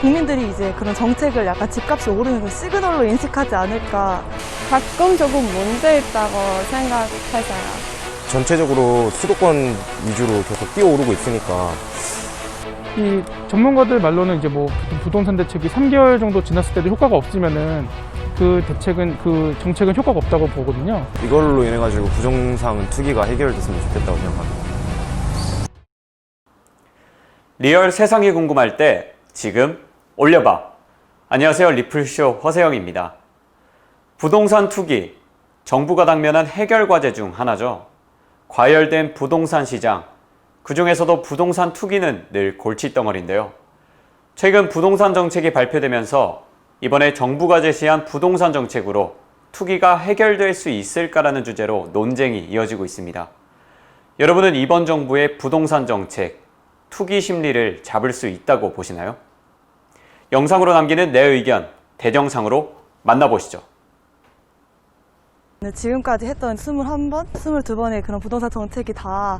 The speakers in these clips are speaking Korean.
국민들이 이제 그런 정책을 약간 집값이 오르는 걸 시그널로 인식하지 않을까. 가끔 조금 문제 있다고 생각해서요. 전체적으로 수도권 위주로 계속 뛰어오르고 있으니까. 이 전문가들 말로는 이제 뭐 부동산 대책이 3개월 정도 지났을 때도 효과가 없으면은 그 정책은 효과가 없다고 보거든요. 이걸로 인해 가지고 부동산 투기가 해결됐으면 좋겠다고 생각합니다. 리얼 세상이 궁금할 때 지금 올려봐. 안녕하세요. 리플쇼 허세영입니다. 부동산 투기, 정부가 당면한 해결 과제 중 하나죠. 과열된 부동산 시장, 그중에서도 부동산 투기는 늘 골칫덩어리인데요. 최근 부동산 정책이 발표되면서 이번에 정부가 제시한 부동산 정책으로 투기가 해결될 수 있을까라는 주제로 논쟁이 이어지고 있습니다. 여러분은 이번 정부의 부동산 정책, 투기 심리를 잡을 수 있다고 보시나요? 영상으로 남기는 내 의견, 대정상으로 만나보시죠. 지금까지 했던 21번, 22번의 그런 부동산 정책이 다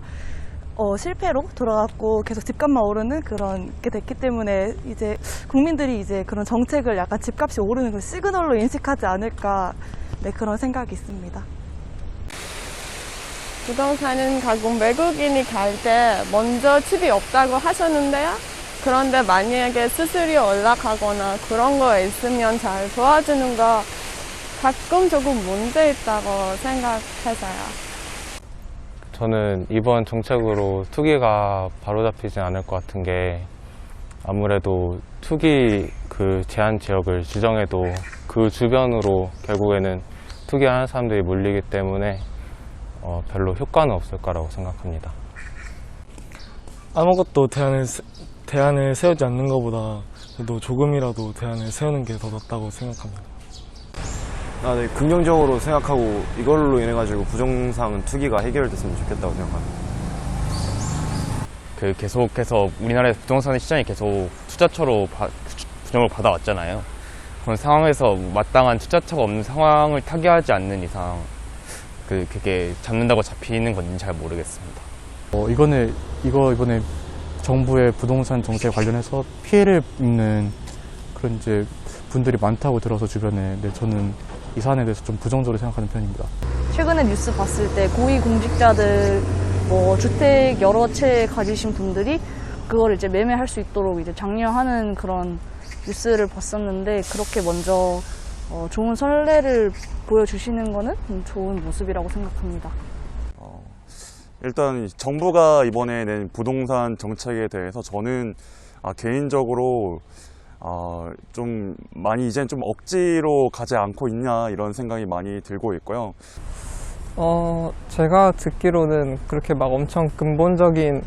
실패로 돌아갔고 계속 집값만 오르는 그런 게 됐기 때문에 이제 국민들이 이제 그런 정책을 약간 집값이 오르는 걸 시그널로 인식하지 않을까, 네, 그런 생각이 있습니다. 부동산은 가끔 외국인이 갈 때 먼저 집이 없다고 하셨는데요. 그런데 만약에 수수료 올라가거나 그런 거 있으면 잘 도와주는 거 가끔 조금 문제 있다고 생각해서요. 저는 이번 정책으로 투기가 바로잡히지 않을 것 같은 게, 아무래도 투기 제한 지역을 지정해도 그 주변으로 결국에는 투기하는 사람들이 몰리기 때문에 별로 효과는 없을 거라고 생각합니다. 아무것도 대안을 세우지 않는 것보다 그래도 조금이라도 대안을 세우는 게 더 낫다고 생각합니다. 네, 긍정적으로 생각하고 이걸로 인해 가지고 부동산 투기가 해결됐으면 좋겠다고 생각합니다. 계속해서 우리나라의 부동산 시장이 계속 투자처로 분양을 받아왔잖아요. 그런 상황에서 마땅한 투자처가 없는 상황을 타개하지 않는 이상 그게 잡는다고 잡히는 건지 잘 모르겠습니다. 이번에 정부의 부동산 정책 관련해서 피해를 입는 그런 이제 분들이 많다고 들어서 주변에, 저는 이 사안에 대해서 좀 부정적으로 생각하는 편입니다. 최근에 뉴스 봤을 때 고위공직자들, 주택 여러 채 가지신 분들이 그걸 이제 매매할 수 있도록 이제 장려하는 그런 뉴스를 봤었는데, 그렇게 먼저 좋은 선례를 보여주시는 거는 좋은 모습이라고 생각합니다. 일단 정부가 이번에 낸 부동산 정책에 대해서 저는 개인적으로 좀 많이 이젠 좀 억지로 가지 않고 있냐, 이런 생각이 많이 들고 있고요. 제가 듣기로는 그렇게 막 엄청 근본적인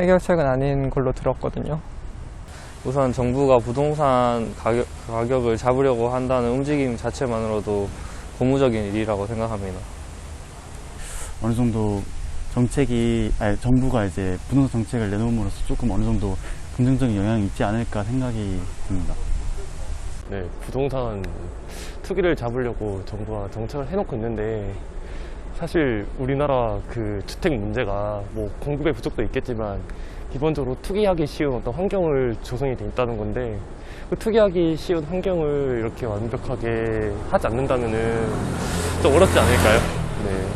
해결책은 아닌 걸로 들었거든요. 우선 정부가 부동산 가격을 잡으려고 한다는 움직임 자체만으로도 고무적인 일이라고 생각합니다. 어느 정도 정부가 이제 부동산 정책을 내놓음으로써 조금 어느 정도 긍정적인 영향이 있지 않을까 생각이 듭니다. 네, 부동산 투기를 잡으려고 정부가 정책을 해놓고 있는데, 사실 우리나라 주택 문제가 뭐 공급의 부족도 있겠지만 기본적으로 투기하기 쉬운 어떤 환경을 조성이 돼 있다는 건데, 그 투기하기 쉬운 환경을 이렇게 완벽하게 하지 않는다면은 좀 어렵지 않을까요? 네.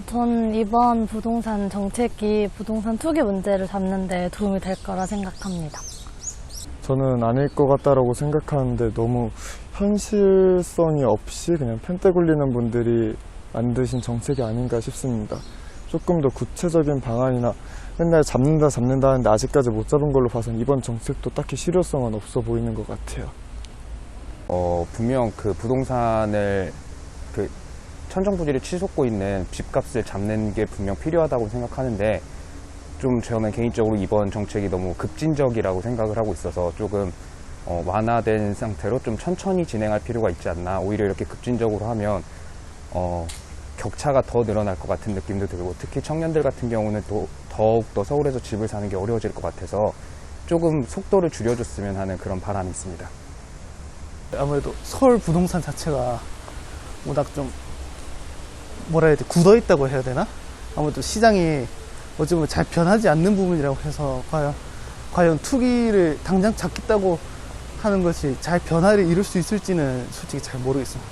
전 이번 부동산 정책이 부동산 투기 문제를 잡는 데 도움이 될 거라 생각합니다. 저는 아닐 것 같다라고 생각하는데, 너무 현실성이 없이 그냥 펜대 굴리는 분들이 만드신 정책이 아닌가 싶습니다. 조금 더 구체적인 방안이나, 맨날 잡는다 하는데 아직까지 못 잡은 걸로 봐서는 이번 정책도 딱히 실효성은 없어 보이는 것 같아요. 분명 부동산을 천정부지를 치솟고 있는 집값을 잡는 게 분명 필요하다고 생각하는데, 좀 저는 개인적으로 이번 정책이 너무 급진적이라고 생각을 하고 있어서 조금 완화된 상태로 좀 천천히 진행할 필요가 있지 않나. 오히려 이렇게 급진적으로 하면 격차가 더 늘어날 것 같은 느낌도 들고, 특히 청년들 같은 경우는 또 더욱더 서울에서 집을 사는 게 어려워질 것 같아서 조금 속도를 줄여줬으면 하는 그런 바람이 있습니다. 아무래도 서울 부동산 자체가 워낙 좀 굳어있다고 해야 되나? 아무래도 시장이 어찌 보면 잘 변하지 않는 부분이라고 해서 과연 투기를 당장 잡겠다고 하는 것이 잘 변화를 이룰 수 있을지는 솔직히 잘 모르겠습니다.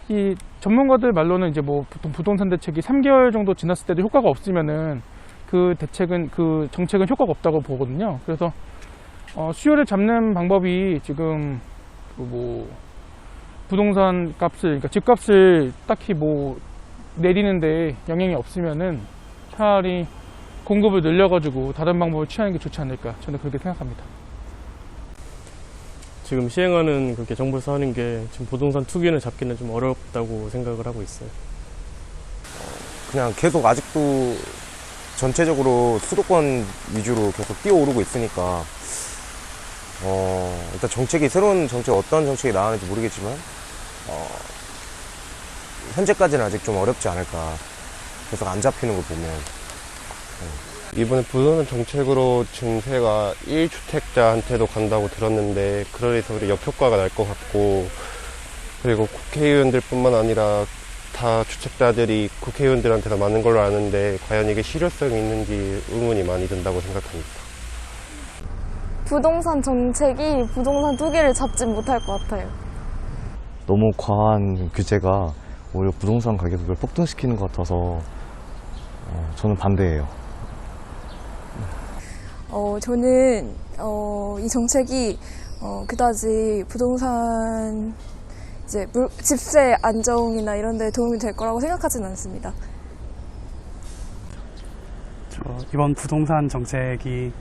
이 전문가들 말로는 이제 뭐 보통 부동산 대책이 3개월 정도 지났을 때도 효과가 없으면은 그 정책은 효과가 없다고 보거든요. 그래서 수요를 잡는 방법이 지금 뭐 부동산 값을, 그러니까 집값을 딱히 뭐 내리는데 영향이 없으면은 차라리 공급을 늘려가지고 다른 방법을 취하는 게 좋지 않을까, 저는 그렇게 생각합니다. 지금 시행하는 그렇게 정부에서 하는 게 지금 부동산 투기를 잡기는 좀 어렵다고 생각을 하고 있어요. 그냥 계속 아직도 전체적으로 수도권 위주로 계속 뛰어오르고 있으니까 일단 새로운 정책, 어떤 정책이 나오는지 모르겠지만 현재까지는 아직 좀 어렵지 않을까. 계속 안 잡히는 걸 보면. 이번에 부동산 정책으로 증세가 1주택자한테도 간다고 들었는데 그래서 역효과가 날 것 같고, 그리고 국회의원들 뿐만 아니라 다 주택자들이 국회의원들한테 다 많은 걸로 아는데 과연 이게 실효성이 있는지 의문이 많이 든다고 생각합니다. 부동산 정책이 부동산 투기를 잡지 못할 것 같아요. 너무 과한 규제가 오히려 부동산 가격을 폭등시키는 것 같아서 저는 반대예요. 저는 이 정책이 그다지 부동산 집세 안정이나 이런 데 도움이 될 거라고 생각하지는 않습니다. 이번 부동산 정책이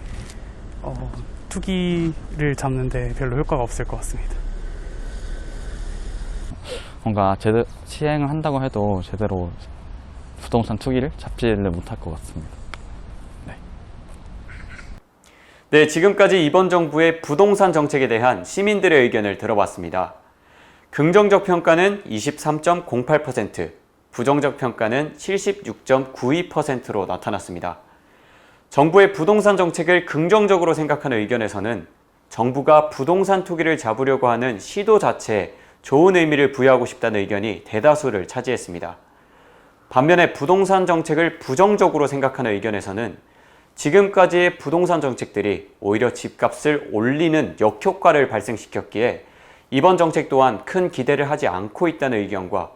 투기를 잡는 데 별로 효과가 없을 것 같습니다. 뭔가 시행을 한다고 해도 제대로 부동산 투기를 잡지를 못할 것 같습니다. 네, 지금까지 이번 정부의 부동산 정책에 대한 시민들의 의견을 들어봤습니다. 긍정적 평가는 23.08%, 부정적 평가는 76.92%로 나타났습니다. 정부의 부동산 정책을 긍정적으로 생각하는 의견에서는 정부가 부동산 투기를 잡으려고 하는 시도 자체에 좋은 의미를 부여하고 싶다는 의견이 대다수를 차지했습니다. 반면에 부동산 정책을 부정적으로 생각하는 의견에서는 지금까지의 부동산 정책들이 오히려 집값을 올리는 역효과를 발생시켰기에 이번 정책 또한 큰 기대를 하지 않고 있다는 의견과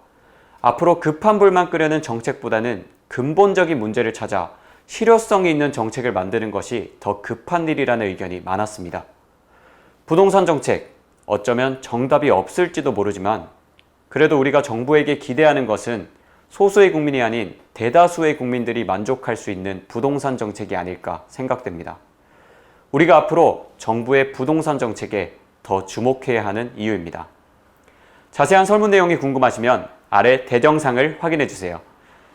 앞으로 급한 불만 끄려는 정책보다는 근본적인 문제를 찾아 실효성이 있는 정책을 만드는 것이 더 급한 일이라는 의견이 많았습니다. 부동산 정책, 어쩌면 정답이 없을지도 모르지만 그래도 우리가 정부에게 기대하는 것은 소수의 국민이 아닌 대다수의 국민들이 만족할 수 있는 부동산 정책이 아닐까 생각됩니다. 우리가 앞으로 정부의 부동산 정책에 더 주목해야 하는 이유입니다. 자세한 설문 내용이 궁금하시면 아래 대정상을 확인해주세요.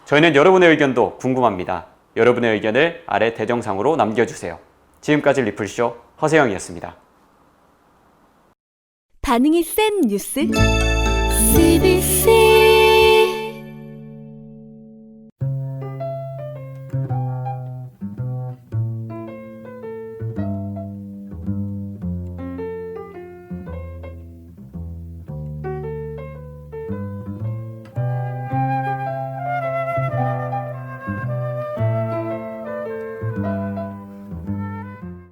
저희는 여러분의 의견도 궁금합니다. 여러분의 의견을 아래 대정상으로 남겨주세요. 지금까지 리플쇼 허세영이었습니다. 반응이 센 뉴스 CBC